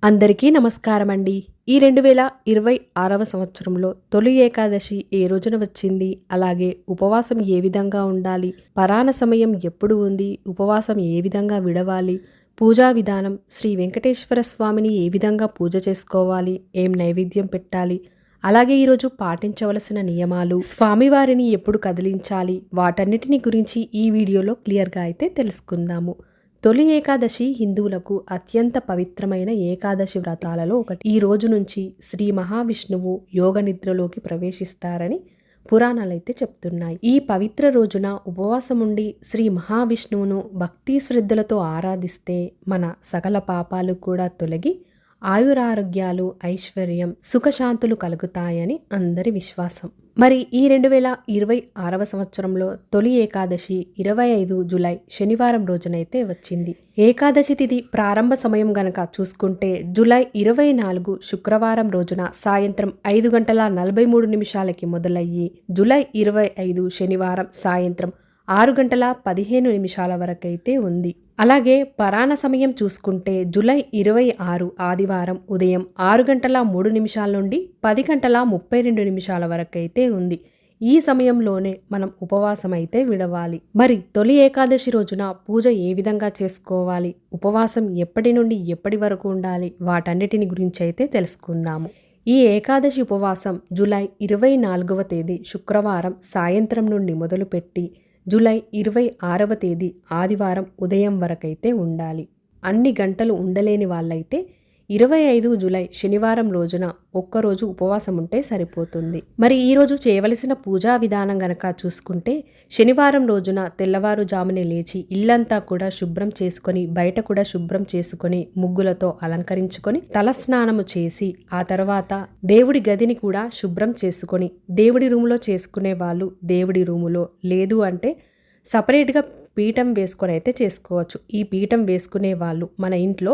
అందరికీ నమస్కారం అండి. ఈ 2026వ సంవత్సరంలో తొలి ఏకాదశి ఏ రోజున వచ్చింది? అలాగే ఉపవాసం ఏ విధంగా ఉండాలి? పరాణ సమయం ఎప్పుడు ఉంది? ఉపవాసం ఏ విధంగా విడవాలి? పూజా విధానం, శ్రీ వెంకటేశ్వర స్వామిని ఏ విధంగా పూజ చేసుకోవాలి? ఏం నైవేద్యం పెట్టాలి? అలాగే ఈరోజు పాటించవలసిన నియమాలు, స్వామివారిని ఎప్పుడు కదిలించాలి? వాటన్నిటిని గురించి ఈ వీడియోలో క్లియర్గా అయితే తెలుసుకుందాము. తొలి ఏకాదశి హిందువులకు అత్యంత పవిత్రమైన ఏకాదశి వ్రతాలలో ఒకటి. ఈ రోజు నుంచి శ్రీ మహావిష్ణువు యోగ నిద్రలోకి ప్రవేశిస్తారని పురాణాలైతే చెప్తున్నాయి. ఈ పవిత్ర రోజున ఉపవాసం ఉండి శ్రీ మహావిష్ణువును భక్తి శ్రద్ధలతో ఆరాధిస్తే మన సకల పాపాలు కూడా తొలగి ఆయురారోగ్యాలు, ఐశ్వర్యం, సుఖశాంతులు కలుగుతాయని అందరి విశ్వాసం. మరి ఈ 2026వ సంవత్సరంలో తొలి ఏకాదశి 25 జూలై శనివారం రోజునైతే వచ్చింది. ఏకాదశి తిథి ప్రారంభ సమయం గనక చూసుకుంటే జూలై 24 శుక్రవారం రోజున సాయంత్రం 5:43 మొదలయ్యి జూలై 25 శనివారం సాయంత్రం 6:15 వరకైతే ఉంది. అలాగే పరాణ సమయం చూసుకుంటే జూలై 26 ఆదివారం ఉదయం 6:03 నుండి 10:32 వరకైతే ఉంది. ఈ సమయంలోనే మనం ఉపవాసం అయితే విడవాలి. మరి తొలి ఏకాదశి రోజున పూజ ఏ విధంగా చేసుకోవాలి? ఉపవాసం ఎప్పటి నుండి ఎప్పటి వరకు ఉండాలి? వాటన్నిటిని గురించి అయితే తెలుసుకుందాము. ఈ ఏకాదశి ఉపవాసం జూలై 24వ తేదీ శుక్రవారం సాయంత్రం నుండి మొదలుపెట్టి జూలై 26వ తేదీ ఆదివారం ఉదయం వరకైతే ఉండాలి. అన్ని గంటలు ఉండలేని వాళ్ళైతే 25 జూలై శనివారం రోజున ఒక్కరోజు ఉపవాసం ఉంటే సరిపోతుంది. మరి ఈరోజు చేయవలసిన పూజా విధానం గనక చూసుకుంటే శనివారం రోజున తెల్లవారుజామునే లేచి ఇల్లంతా కూడా శుభ్రం చేసుకొని బయట కూడా శుభ్రం చేసుకొని ముగ్గులతో అలంకరించుకొని తలస్నానము చేసి ఆ తర్వాత దేవుడి గదిని కూడా శుభ్రం చేసుకొని దేవుడి రూములో చేసుకునే వాళ్ళు దేవుడి రూములో, లేదు అంటే సపరేట్గా పీఠం వేసుకొని అయితే చేసుకోవచ్చు. ఈ పీఠం వేసుకునే వాళ్ళు మన ఇంట్లో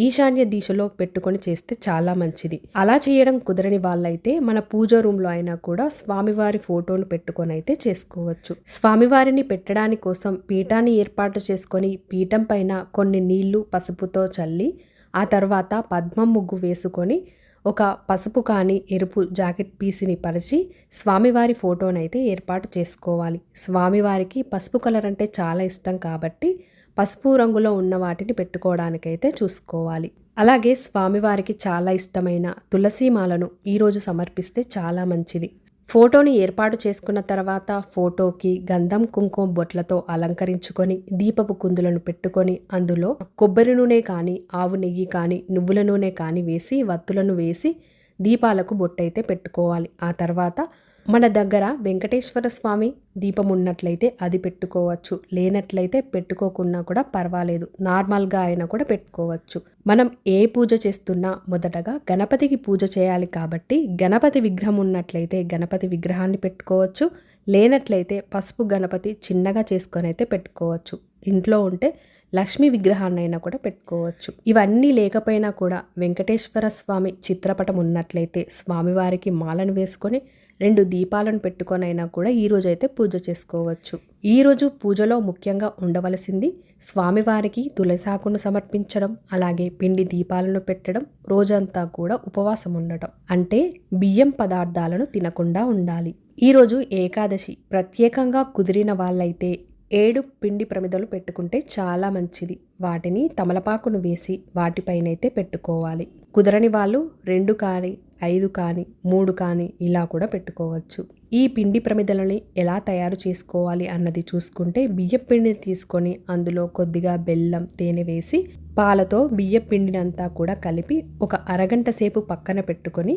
ఈశాన్య దిశలో పెట్టుకొని చేస్తే చాలా మంచిది. అలా చేయడం కుదరని వాళ్ళైతే మన పూజ రూమ్లో అయినా కూడా స్వామివారి ఫోటోను పెట్టుకొని అయితే చేసుకోవచ్చు. స్వామివారిని పెట్టడానికి కోసం పీఠాన్ని ఏర్పాటు చేసుకొని పీఠం పైన కొన్ని నీళ్లు పసుపుతో చల్లి ఆ తర్వాత పద్మం ముగ్గు వేసుకొని ఒక పసుపు కానీ ఎరుపు జాకెట్ పీస్ని పరిచి స్వామివారి ఫోటోనైతే ఏర్పాటు చేసుకోవాలి. స్వామివారికి పసుపు కలర్ అంటే చాలా ఇష్టం కాబట్టి పసుపు రంగులో ఉన్న వాటిని పెట్టుకోవడానికైతే చూసుకోవాలి. అలాగే స్వామివారికి చాలా ఇష్టమైన తులసి మాలను ఈరోజు సమర్పిస్తే చాలా మంచిది. ఫోటోని ఏర్పాటు చేసుకున్న తర్వాత ఫోటోకి గంధం కుంకుమ బొట్లతో అలంకరించుకొని దీపపు కుందులను పెట్టుకొని అందులో కొబ్బరి నూనె కానీ ఆవు నెయ్యి కానీ నువ్వుల నూనె కానీ వేసి వత్తులను వేసి దీపాలకు బొట్టయితే పెట్టుకోవాలి. ఆ తర్వాత మన దగ్గర వెంకటేశ్వర స్వామి దీపం ఉన్నట్లయితే అది పెట్టుకోవచ్చు, లేనట్లయితే పెట్టుకోకున్నా కూడా పర్వాలేదు, నార్మల్గా అయినా కూడా పెట్టుకోవచ్చు. మనం ఏ పూజ చేస్తున్నా మొదటగా గణపతికి పూజ చేయాలి కాబట్టి గణపతి విగ్రహం ఉన్నట్లయితే గణపతి విగ్రహాన్ని పెట్టుకోవచ్చు, లేనట్లయితే పసుపు గణపతి చిన్నగా చేసుకొని అయితే పెట్టుకోవచ్చు. ఇంట్లో ఉంటే లక్ష్మీ విగ్రహాన్నైనా కూడా పెట్టుకోవచ్చు. ఇవన్నీ లేకపోయినా కూడా వెంకటేశ్వర స్వామి చిత్రపటం ఉన్నట్లయితే స్వామివారికి మాలను వేసుకొని 2 దీపాలను పెట్టుకొనైనా కూడా ఈరోజు అయితే పూజ చేసుకోవచ్చు. ఈరోజు పూజలో ముఖ్యంగా ఉండవలసింది స్వామివారికి తులసాకును సమర్పించడం, అలాగే పిండి దీపాలను పెట్టడం, రోజంతా కూడా ఉపవాసం ఉండటం, అంటే బియ్యం పదార్థాలను తినకుండా ఉండాలి. ఈరోజు ఏకాదశి ప్రత్యేకంగా కుదిరిన వాళ్ళైతే 7 పిండి ప్రమిదలు పెట్టుకుంటే చాలా మంచిది. వాటిని తమలపాకును వేసి వాటిపైనైతే పెట్టుకోవాలి. కుదరని వాళ్ళు 2 కానీ 5 కానీ 3 కానీ ఇలా కూడా పెట్టుకోవచ్చు. ఈ పిండి ప్రమిదలని ఎలా తయారు చేసుకోవాలి అన్నది చూసుకుంటే బియ్యం పిండిని తీసుకొని అందులో కొద్దిగా బెల్లం, తేనె వేసి పాలతో బియ్యం పిండినంతా కూడా కలిపి ఒక అరగంట సేపు పక్కన పెట్టుకొని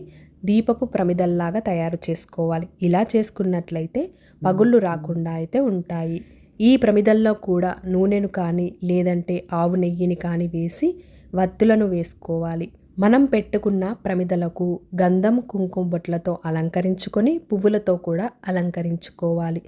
దీపపు ప్రమిదల్లాగా తయారు చేసుకోవాలి. ఇలా చేసుకున్నట్లయితే పగుళ్ళు రాకుండా అయితే ఉంటాయి. ఈ ప్రమిదల్లో కూడా నూనెను కానీ లేదంటే ఆవు నెయ్యిని కానీ వేసి వత్తులను వేసుకోవాలి. మనం పెట్టుకున్న ప్రమిదలకు గంధం కుంకుమ బొట్లతో అలంకరించుకొని పువ్వులతో కూడా అలంకరించుకోవాలి.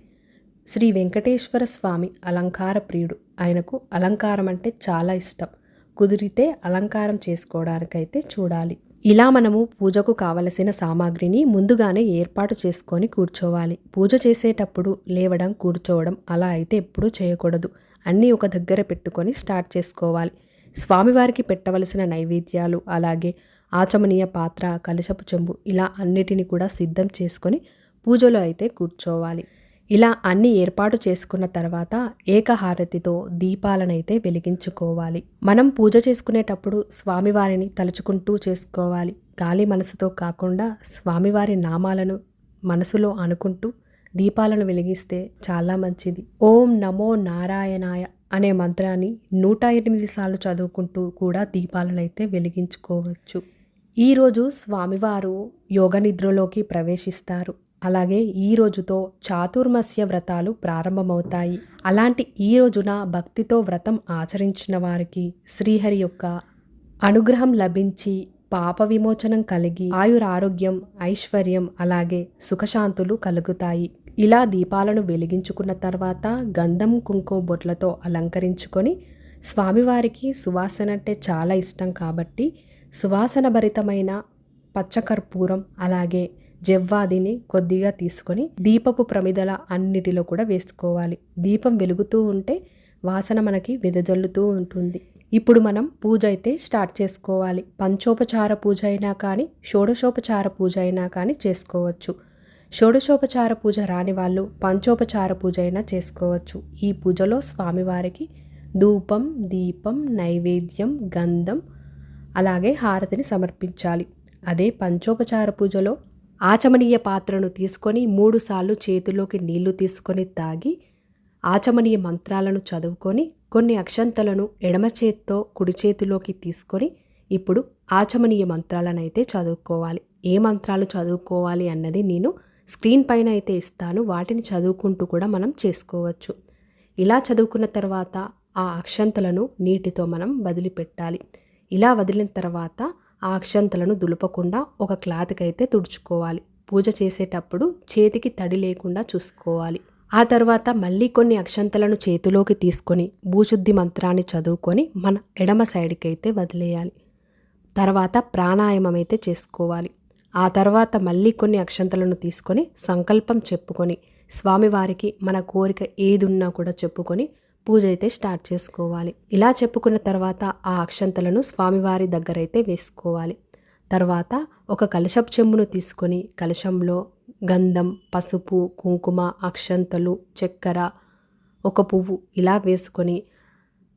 శ్రీ వెంకటేశ్వర స్వామి అలంకార ప్రియుడు. ఆయనకు అలంకారం అంటే చాలా ఇష్టం. కుదిరితే అలంకారం చేసుకోవడానికైతే చూడాలి. ఇలా మనము పూజకు కావలసిన సామాగ్రిని ముందుగానే ఏర్పాటు చేసుకొని కూర్చోవాలి. పూజ చేసేటప్పుడు లేవడం, కూర్చోవడం అలా అయితే ఎప్పుడూ చేయకూడదు. అన్నీ ఒక దగ్గర పెట్టుకొని స్టార్ట్ చేసుకోవాలి. స్వామివారికి పెట్టవలసిన నైవేద్యాలు, అలాగే ఆచమనీయ పాత్ర, కలశపు చెంబు ఇలా అన్నిటిని కూడా సిద్ధం చేసుకొని పూజలో అయితే కూర్చోవాలి. ఇలా అన్ని ఏర్పాటు చేసుకున్న తర్వాత ఏకహారతితో దీపాలనైతే వెలిగించుకోవాలి. మనం పూజ చేసుకునేటప్పుడు స్వామివారిని తలుచుకుంటూ చేసుకోవాలి. గాలి మనసుతో కాకుండా స్వామివారి నామాలను మనసులో అనుకుంటూ దీపాలను వెలిగిస్తే చాలా మంచిది. ఓం నమో నారాయణాయ అనే మంత్రాన్ని 108 సార్లు చదువుకుంటూ కూడా దీపాలనైతే వెలిగించుకోవచ్చు. ఈరోజు స్వామివారు యోగ నిద్రలోకి ప్రవేశిస్తారు. అలాగే ఈ రోజుతో చాతుర్మాస్య వ్రతాలు ప్రారంభమవుతాయి. అలాంటి ఈ రోజున భక్తితో వ్రతం ఆచరించిన వారికి శ్రీహరి యొక్క అనుగ్రహం లభించి పాప విమోచనం కలిగి ఆయురారోగ్యం, ఐశ్వర్యం, అలాగే సుఖశాంతులు కలుగుతాయి. ఇలా దీపాలను వెలిగించుకున్న తర్వాత గంధం, కుంకుమ బొట్లతో అలంకరించుకొని స్వామివారికి సువాసన అంటే చాలా ఇష్టం కాబట్టి సువాసన భరితమైన పచ్చకర్పూరం అలాగే జవ్వాదిని కొద్దిగా తీసుకొని దీపపు ప్రమిదల అన్నిటిలో కూడా వేసుకోవాలి. దీపం వెలుగుతూ ఉంటే వాసన మనకి వెదజల్లుతూ ఉంటుంది. ఇప్పుడు మనం పూజ అయితే స్టార్ట్ చేసుకోవాలి. పంచోపచార పూజ అయినా కానీ షోడశోపచార పూజ అయినా కానీ చేసుకోవచ్చు. షోడశోపచార పూజ రాని వాళ్ళు పంచోపచార పూజ అయినా చేసుకోవచ్చు. ఈ పూజలో స్వామివారికి ధూపం, దీపం, నైవేద్యం, గంధం అలాగే హారతిని సమర్పించాలి. అదే పంచోపచార పూజలో ఆచమనీయ పాత్రను తీసుకొని 3 సార్లు చేతిలోకి నీళ్లు తీసుకొని తాగి ఆచమనీయ మంత్రాలను చదువుకొని కొన్ని అక్షంతలను ఎడమ చేత్తో కుడి చేతిలోకి తీసుకొని ఇప్పుడు ఆచమనీయ మంత్రాలను అయితే చదువుకోవాలి. ఏ మంత్రాలు చదువుకోవాలి అన్నది నేను స్క్రీన్ పైన అయితే ఇస్తాను. వాటిని చదువుకుంటూ కూడా మనం చేసుకోవచ్చు. ఇలా చదువుకున్న తర్వాత ఆ అక్షంతలను నీటితో మనం వదిలిపెట్టాలి. ఇలా వదిలిన తర్వాత ఆ అక్షంతలను దులపకుండా ఒక క్లాత్కి అయితే తుడుచుకోవాలి. పూజ చేసేటప్పుడు చేతికి తడి లేకుండా చూసుకోవాలి. ఆ తర్వాత మళ్ళీ కొన్ని అక్షంతలను చేతిలోకి తీసుకొని భూశుద్ధి మంత్రాన్ని చదువుకొని మన ఎడమ సైడ్కి అయితే వదిలేయాలి. తర్వాత ప్రాణాయామం అయితే చేసుకోవాలి. ఆ తర్వాత మళ్ళీ కొన్ని అక్షంతలను తీసుకొని సంకల్పం చెప్పుకొని స్వామివారికి మన కోరిక ఏది ఉన్నా కూడా చెప్పుకొని పూజ అయితే స్టార్ట్ చేసుకోవాలి. ఇలా చెప్పుకున్న తర్వాత ఆ అక్షంతలను స్వామివారి దగ్గర అయితే వేసుకోవాలి. తర్వాత ఒక కలశపు చెంబును తీసుకొని కలశంలో గంధం, పసుపు, కుంకుమ, అక్షంతలు, చక్కెర, ఒక పువ్వు ఇలా వేసుకొని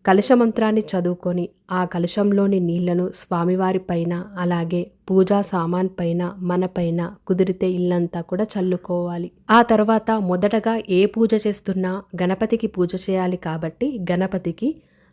కలశ మంత్రాన్ని చదువుకొని ఆ కలశంలోని నీళ్లను స్వామివారి పైన అలాగే పూజా సామాన్ పైన మన పైన కుదిరితే ఇల్లంతా కూడా చల్లుకోవాలి. ఆ తర్వాత మొదటగా ఏ పూజ చేస్తున్నా గణపతికి పూజ చేయాలి కాబట్టి గణపతికి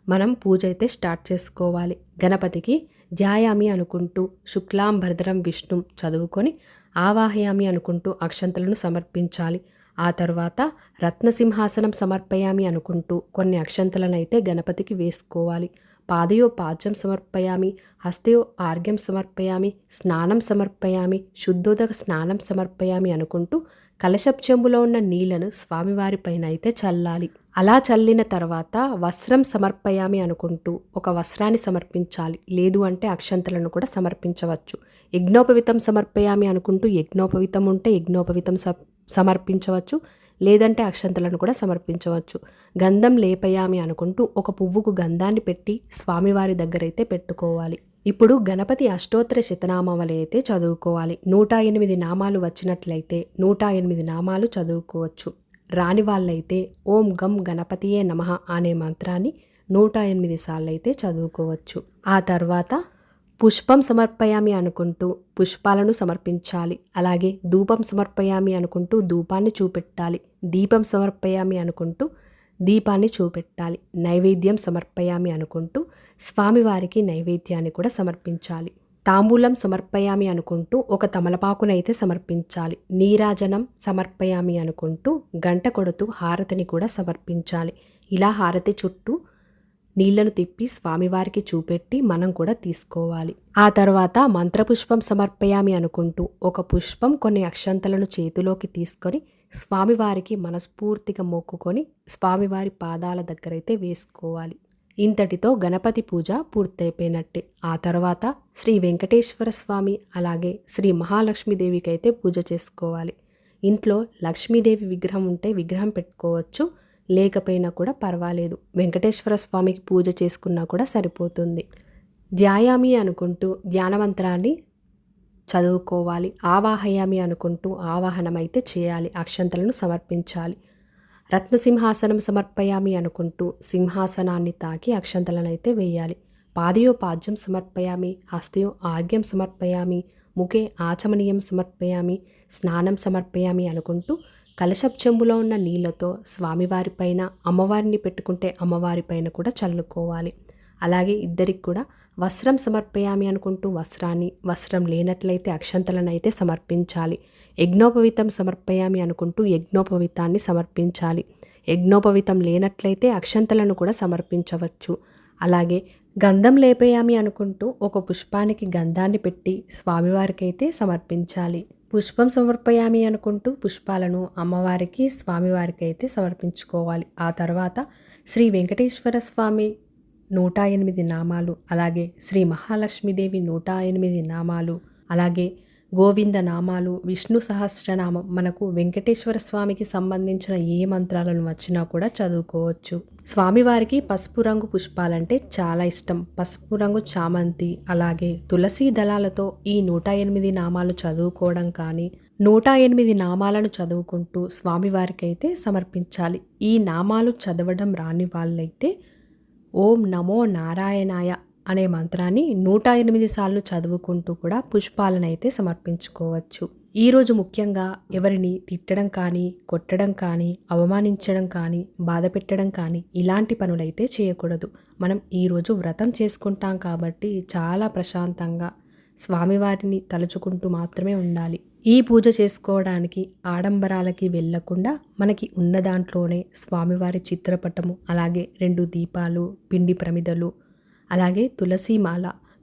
మనం పూజ అయితే స్టార్ట్ చేసుకోవాలి. గణపతికి ధ్యాయామి అనుకుంటూ శుక్లాం భరధరం విష్ణుం చదువుకొని ఆవాహయామి అనుకుంటూ అక్షంతలను సమర్పించాలి. ఆ తర్వాత రత్నసింహాసనం సమర్పయామి అనుకుంటూ కొన్ని అక్షంతలను అయితే గణపతికి వేసుకోవాలి. పాదయో పాద్యం సమర్పయామి, హస్తయో ఆర్ఘ్యం సమర్పయామి, స్నానం సమర్పయామి, శుద్ధోదక స్నానం సమర్పయామి అనుకుంటూ కలశపు చెంబులో ఉన్న నీళ్లను స్వామివారి పైన అయితే చల్లాలి. అలా చల్లిన తర్వాత వస్త్రం సమర్పయామి అనుకుంటూ ఒక వస్త్రాన్ని సమర్పించాలి. లేదు అంటే అక్షంతలను కూడా సమర్పించవచ్చు. యజ్ఞోపవితం సమర్పయామి అనుకుంటూ యజ్ఞోపవితం ఉంటే యజ్ఞోపవితం సమర్పించవచ్చు. లేదంటే అక్షంతలను కూడా సమర్పించవచ్చు. గంధం లేపయామి అనుకుంటూ ఒక పువ్వుకు గంధాన్ని పెట్టి స్వామివారి దగ్గర అయితే పెట్టుకోవాలి. ఇప్పుడు గణపతి అష్టోత్తర శతనామావళి అయితే చదువుకోవాలి. 108 నామాలు వచ్చినట్లయితే 108 నామాలు చదువుకోవచ్చు. రాని వాళ్ళైతే ఓం గం గణపతియే నమః అనే మంత్రాన్ని 108 సార్లు అయితే చదువుకోవచ్చు. ఆ తర్వాత పుష్పం సమర్పయామి అనుకుంటూ పుష్పాలను సమర్పించాలి. అలాగే ధూపం సమర్పయామి అనుకుంటూ ధూపాన్ని చూపెట్టాలి. దీపం సమర్పయామి అనుకుంటూ దీపాన్ని చూపెట్టాలి. నైవేద్యం సమర్పయామి అనుకుంటూ స్వామివారికి నైవేద్యాన్ని కూడా సమర్పించాలి. తాంబూలం సమర్పయామి అనుకుంటూ ఒక తమలపాకునైతే సమర్పించాలి. నీరాజనం సమర్పయామి అనుకుంటూ గంట కొడుతూ హారతిని కూడా సమర్పించాలి. ఇలా హారతి చుట్టూ నీళ్లను తిప్పి స్వామివారికి చూపెట్టి మనం కూడా తీసుకోవాలి. ఆ తర్వాత మంత్రపుష్పం సమర్పయామి అనుకుంటూ ఒక పుష్పం కొన్ని అక్షంతలను చేతిలోకి తీసుకొని స్వామివారికి మనస్ఫూర్తిగా మొక్కుకొని స్వామివారి పాదాల దగ్గరైతే వేసుకోవాలి. ఇంతటితో గణపతి పూజ పూర్తయిపోయినట్టే. ఆ తర్వాత శ్రీ వెంకటేశ్వర స్వామి అలాగే శ్రీ మహాలక్ష్మీదేవికి అయితే పూజ చేసుకోవాలి. ఇంట్లో లక్ష్మీదేవి విగ్రహం ఉంటే విగ్రహం పెట్టుకోవచ్చు. లేకపోయినా కూడా పర్వాలేదు. వెంకటేశ్వర స్వామికి పూజ చేసుకున్నా కూడా సరిపోతుంది. ధ్యాయామి అనుకుంటూ ధ్యాన మంత్రాన్ని చదువుకోవాలి. ఆవాహయామి అనుకుంటూ ఆవాహనం అయితే చేయాలి. అక్షంతలను సమర్పించాలి. రత్నసింహాసనం సమర్పయామి అనుకుంటూ సింహాసనాన్ని తాకి అక్షంతలను అయితే వేయాలి. పాదయో పాద్యం సమర్పయామి, హస్తయో ఆర్ఘ్యం సమర్పయామి, ముఖే ఆచమనీయం సమర్పయామి, స్నానం సమర్పయామి అనుకుంటూ కలశపు చెంబులో ఉన్న నీళ్లతో స్వామివారిపైన, అమ్మవారిని పెట్టుకుంటే అమ్మవారిపైన కూడా చల్లుకోవాలి. అలాగే ఇద్దరికి కూడా వస్త్రం సమర్పయామి అనుకుంటూ వస్త్రాన్ని, వస్త్రం లేనట్లయితే అక్షంతలను అయితే సమర్పించాలి. యజ్ఞోపవితం సమర్పయామి అనుకుంటూ యజ్ఞోపవితాన్ని సమర్పించాలి. యజ్ఞోపవితం లేనట్లయితే అక్షంతలను కూడా సమర్పించవచ్చు. అలాగే గంధం లేపయామి అనుకుంటూ ఒక పుష్పానికి గంధాన్ని పెట్టి స్వామివారికి అయితే సమర్పించాలి. పుష్పం సమర్పయామి అనుకుంటూ పుష్పాలను అమ్మవారికి, స్వామివారికి అయితే సమర్పించుకోవాలి. ఆ తర్వాత శ్రీ వెంకటేశ్వర స్వామి 108 నామాలు, అలాగే శ్రీ మహాలక్ష్మీదేవి 108 నామాలు, అలాగే గోవింద నామాలు, విష్ణు సహస్రనామం, మనకు వెంకటేశ్వర స్వామికి సంబంధించిన ఏ మంత్రాలను వచ్చినా కూడా చదువుకోవచ్చు. స్వామివారికి పసుపు రంగు పుష్పాలంటే చాలా ఇష్టం. పసుపు రంగు చామంతి, అలాగే తులసి దళాలతో ఈ 108 నామాలు చదువుకోవడం కానీ, 108 నామాలను చదువుకుంటూ స్వామివారికి అయితే సమర్పించాలి. ఈ నామాలు చదవడం రాని వాళ్ళైతే ఓం నమో నారాయణాయ అనే మంత్రాన్ని 108 సార్లు చదువుకుంటూ కూడా పుష్పాలను అయితే సమర్పించుకోవచ్చు. ఈరోజు ముఖ్యంగా ఎవరిని తిట్టడం కానీ, కొట్టడం కానీ, అవమానించడం కానీ, బాధ పెట్టడం కానీ ఇలాంటి పనులైతే చేయకూడదు. మనం ఈరోజు వ్రతం చేసుకుంటాం కాబట్టి చాలా ప్రశాంతంగా స్వామివారిని తలుచుకుంటూ మాత్రమే ఉండాలి. ఈ పూజ చేసుకోవడానికి ఆడంబరాలకి వెళ్ళకుండా మనకి ఉన్న దాంట్లోనే స్వామివారి చిత్రపటము, అలాగే 2 దీపాలు, పిండి ప్రమిదలు, అలాగే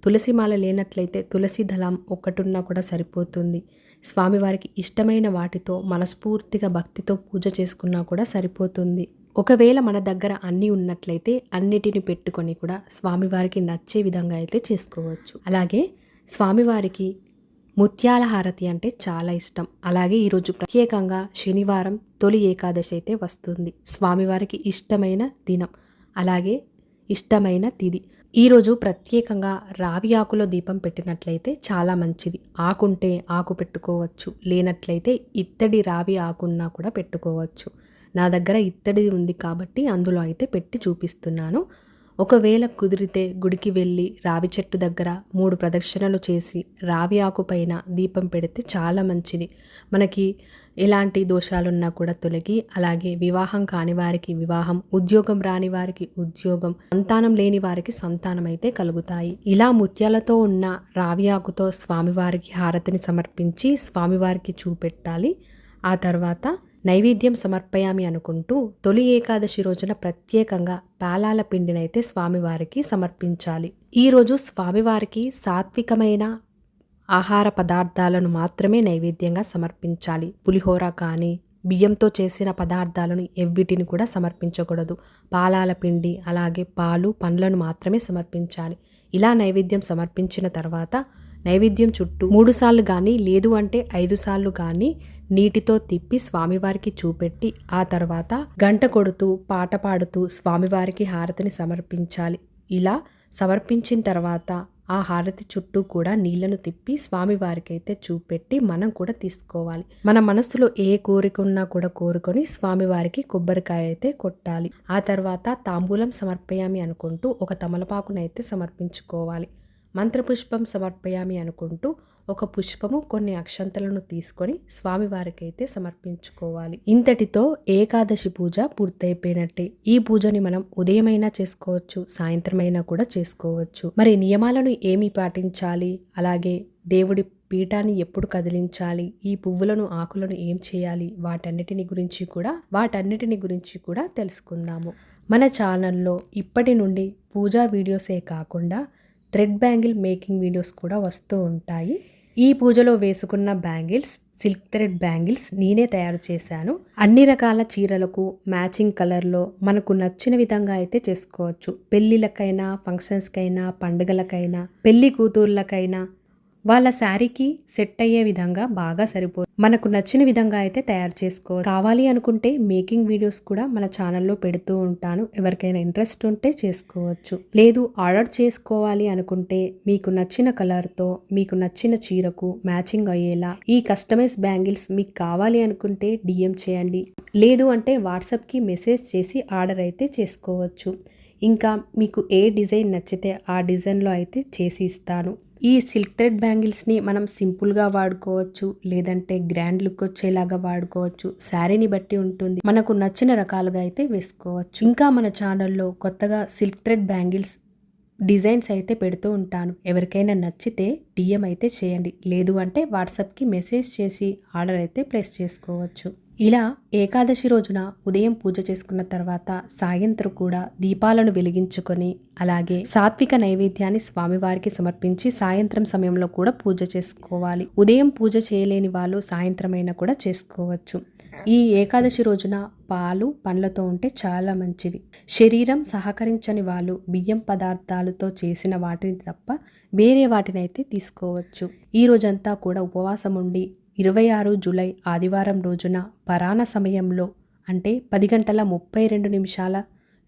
తులసిమాల లేనట్లయితే తులసి దళం ఒక్కటున్నా కూడా సరిపోతుంది. స్వామివారికి ఇష్టమైన వాటితో మనస్ఫూర్తిగా భక్తితో పూజ చేసుకున్నా కూడా సరిపోతుంది. ఒకవేళ మన దగ్గర అన్నీ ఉన్నట్లయితే అన్నిటిని పెట్టుకొని కూడా స్వామివారికి నచ్చే విధంగా అయితే చేసుకోవచ్చు. అలాగే స్వామివారికి ముత్యాల హారతి అంటే చాలా ఇష్టం. అలాగే ఈరోజు ప్రత్యేకంగా శనివారం తొలి ఏకాదశి అయితే వస్తుంది. స్వామివారికి ఇష్టమైన దినం, అలాగే ఇష్టమైన తిథి. ఈరోజు ప్రత్యేకంగా రావి ఆకులో దీపం పెట్టినట్లయితే చాలా మంచిది. ఆకుంటే ఆకు పెట్టుకోవచ్చు, లేనట్లయితే ఇత్తడి రావి ఆకున్నా కూడా పెట్టుకోవచ్చు. నా దగ్గర ఇత్తడి ఉంది కాబట్టి అందులో అయితే పెట్టి చూపిస్తున్నాను. ఒకవేళ కుదిరితే గుడికి వెళ్ళి రావి చెట్టు దగ్గర 3 ప్రదక్షిణలు చేసి రావి ఆకు పైన దీపం పెడితే చాలా మంచిది. మనకి ఎలాంటి దోషాలున్నా కూడా తొలగి, అలాగే వివాహం కాని వారికి వివాహం, ఉద్యోగం రాని వారికి ఉద్యోగం, సంతానం లేని వారికి సంతానం అయితే కలుగుతాయి. ఇలా ముత్యాలతో ఉన్న రావి ఆకుతో స్వామివారికి హారతిని సమర్పించి స్వామివారికి చూపెట్టాలి. ఆ తర్వాత నైవేద్యం సమర్పయామి అనుకుంటూ తొలి ఏకాదశి రోజున ప్రత్యేకంగా పేలాల పిండినైతే స్వామివారికి సమర్పించాలి. ఈరోజు స్వామివారికి సాత్వికమైన ఆహార పదార్థాలను మాత్రమే నైవేద్యంగా సమర్పించాలి. పులిహోర కానీ, బియ్యంతో చేసిన పదార్థాలను ఎవ్విటిని కూడా సమర్పించకూడదు. పాలాల పిండి, అలాగే పాలు, పండ్లను మాత్రమే సమర్పించాలి. ఇలా నైవేద్యం సమర్పించిన తర్వాత నైవేద్యం చుట్టూ 3 సార్లు కానీ, లేదు అంటే 5 సార్లు కానీ నీటితో తిప్పి స్వామివారికి చూపెట్టి, ఆ తర్వాత గంట కొడుతూ పాట పాడుతూ స్వామివారికి హారతిని సమర్పించాలి. ఇలా సమర్పించిన తర్వాత ఆ హారతి చుట్టూ కూడా నీళ్లను తిప్పి స్వామివారికి అయితే చూపెట్టి మనం కూడా తీసుకోవాలి. మన మనస్సులో ఏ కోరిక ఉన్నా కూడా కోరుకొని స్వామివారికి కొబ్బరికాయ అయితే కొట్టాలి. ఆ తర్వాత తాంబూలం సమర్పయామి అనుకుంటూ ఒక తమలపాకునైతే సమర్పించుకోవాలి. మంత్రపుష్పం సమర్పయామి అనుకుంటూ ఒక పుష్పము, కొన్ని అక్షంతలను తీసుకొని స్వామివారికి అయితే సమర్పించుకోవాలి. ఇంతటితో ఏకాదశి పూజ పూర్తయిపోయినట్టే. ఈ పూజని మనం ఉదయమైనా చేసుకోవచ్చు, సాయంత్రమైనా కూడా చేసుకోవచ్చు. మరి నియమాలను ఏమి పాటించాలి, అలాగే దేవుడి పీఠాన్ని ఎప్పుడు కదిలించాలి, ఈ పువ్వులను, ఆకులను ఏం చేయాలి, వాటన్నిటిని గురించి కూడా తెలుసుకుందాము. మన ఛానల్లో ఇప్పటి నుండి పూజా వీడియోసే కాకుండా థ్రెడ్ బ్యాంగిల్ మేకింగ్ వీడియోస్ కూడా వస్తూ ఉంటాయి. ఈ పూజలో వేసుకున్న బ్యాంగిల్స్ సిల్క్ థ్రెడ్ బ్యాంగిల్స్ నేనే తయారు చేశాను. అన్ని రకాల చీరలకు మ్యాచింగ్ కలర్లో మనకు నచ్చిన విధంగా అయితే చేసుకోవచ్చు. పెళ్ళిళ్ళకైనా, ఫంక్షన్స్కైనా, పండుగలకైనా, పెళ్లి కూతుర్లకైనా, వాళ్ళ శారీకి సెట్ అయ్యే విధంగా బాగా సరిపోతుంది. మనకు నచ్చిన విధంగా అయితే తయారు చేసుకోవచ్చు. కావాలి అనుకుంటే మేకింగ్ వీడియోస్ కూడా మన ఛానల్లో పెడుతూ ఉంటాను. ఎవరికైనా ఇంట్రెస్ట్ ఉంటే చేసుకోవచ్చు. లేదు ఆర్డర్ చేసుకోవాలి అనుకుంటే మీకు నచ్చిన కలర్తో మీకు నచ్చిన చీరకు మ్యాచింగ్ అయ్యేలా ఈ కస్టమైజ్ బ్యాంగిల్స్ మీకు కావాలి అనుకుంటే DM చేయండి. లేదు అంటే వాట్సాప్కి మెసేజ్ చేసి ఆర్డర్ అయితే చేసుకోవచ్చు. ఇంకా మీకు ఏ డిజైన్ నచ్చితే ఆ డిజైన్లో అయితే చేసి ఇస్తాను. ఈ సిల్క్ థ్రెడ్ బ్యాంగిల్స్ని మనం సింపుల్గా వాడుకోవచ్చు, లేదంటే గ్రాండ్ లుక్ వచ్చేలాగా వాడుకోవచ్చు. శారీని బట్టి ఉంటుంది. మనకు నచ్చిన రకాలుగా అయితే వేసుకోవచ్చు. ఇంకా మన ఛానల్లో కొత్తగా సిల్క్ థ్రెడ్ బ్యాంగిల్స్ డిజైన్స్ అయితే పెడుతూ ఉంటాను. ఎవరికైనా నచ్చితే DM అయితే చేయండి. లేదు అంటే వాట్సాప్కి మెసేజ్ చేసి ఆర్డర్ అయితే ప్లేస్ చేసుకోవచ్చు. ఇలా ఏకాదశి రోజున ఉదయం పూజ చేసుకున్న తర్వాత సాయంత్రం కూడా దీపాలను వెలిగించుకొని అలాగే సాత్విక నైవేద్యాన్ని స్వామివారికి సమర్పించి సాయంత్రం సమయంలో కూడా పూజ చేసుకోవాలి. ఉదయం పూజ చేయలేని వాళ్ళు సాయంత్రం అయినా కూడా చేసుకోవచ్చు. ఈ ఏకాదశి రోజున పాలు పండ్లతో ఉంటే చాలా మంచిది. శరీరం సహకరించని వాళ్ళు బియ్యం పదార్థాలతో చేసిన వాటిని తప్ప వేరే వాటినైతే తీసుకోవచ్చు. ఈ రోజంతా కూడా ఉపవాసం ఉండి 26 జూలై ఆదివారం రోజున పరాణ సమయంలో అంటే 10:32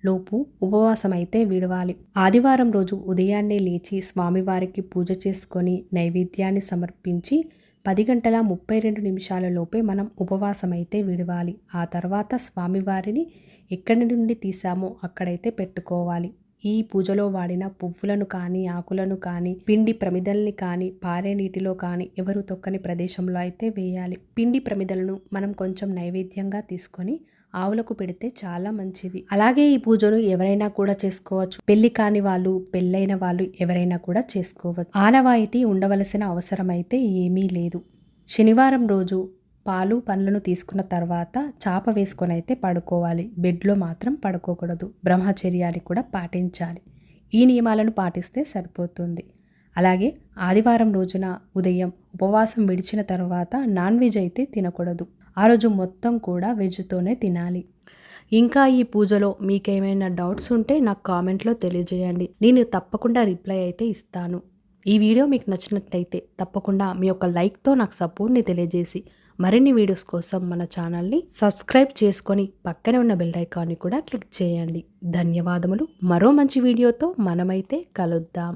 లోపు ఉపవాసం అయితే విడవాలి. ఆదివారం రోజు ఉదయాన్నే లేచి స్వామివారికి పూజ చేసుకొని నైవేద్యాన్ని సమర్పించి 10:32 లోపే మనం ఉపవాసం అయితే విడవాలి. ఆ తర్వాత స్వామివారిని ఎక్కడి నుండి తీసామో అక్కడైతే పెట్టుకోవాలి. ఈ పూజలో వాడిన పువ్వులను కానీ ఆకులను కానీ పిండి ప్రమిదల్ని కానీ పారే నీటిలో కానీ ఎవరు తొక్కని ప్రదేశంలో అయితే వేయాలి. పిండి ప్రమిదలను మనం కొంచెం నైవేద్యంగా తీసుకొని ఆవులకు పెడితే చాలా మంచిది. అలాగే ఈ పూజను ఎవరైనా కూడా చేసుకోవచ్చు. పెళ్లి కాని వాళ్ళు పెళ్ళైన వాళ్ళు ఎవరైనా కూడా చేసుకోవచ్చు. ఆనవాయితీ ఉండవలసిన అవసరం అయితే ఏమీ లేదు. శనివారం రోజు పాలు పండ్లను తీసుకున్న తర్వాత చాప వేసుకొని అయితే పడుకోవాలి. బెడ్లో మాత్రం పడుకోకూడదు. బ్రహ్మచర్యాన్ని కూడా పాటించాలి. ఈ నియమాలను పాటిస్తే సరిపోతుంది. అలాగే ఆదివారం రోజున ఉదయం ఉపవాసం విడిచిన తర్వాత నాన్ వెజ్ అయితే తినకూడదు. ఆ రోజు మొత్తం కూడా వెజ్తోనే తినాలి. ఇంకా ఈ పూజలో మీకేమైనా డౌట్స్ ఉంటే నాకు కామెంట్లో తెలియజేయండి. నేను తప్పకుండా రిప్లై అయితే ఇస్తాను. ఈ వీడియో మీకు నచ్చినట్లయితే తప్పకుండా మీ యొక్క లైక్తో నాకు సపోర్ట్ని తెలియజేసి మరిన్ని వీడియోస్ కోసం మన ఛానల్ని సబ్స్క్రైబ్ చేసుకొని పక్కనే ఉన్న బెల్ ఐకాన్ని కూడా క్లిక్ చేయండి. ధన్యవాదములు. మరో మంచి వీడియోతో మనమైతే కలుద్దాం.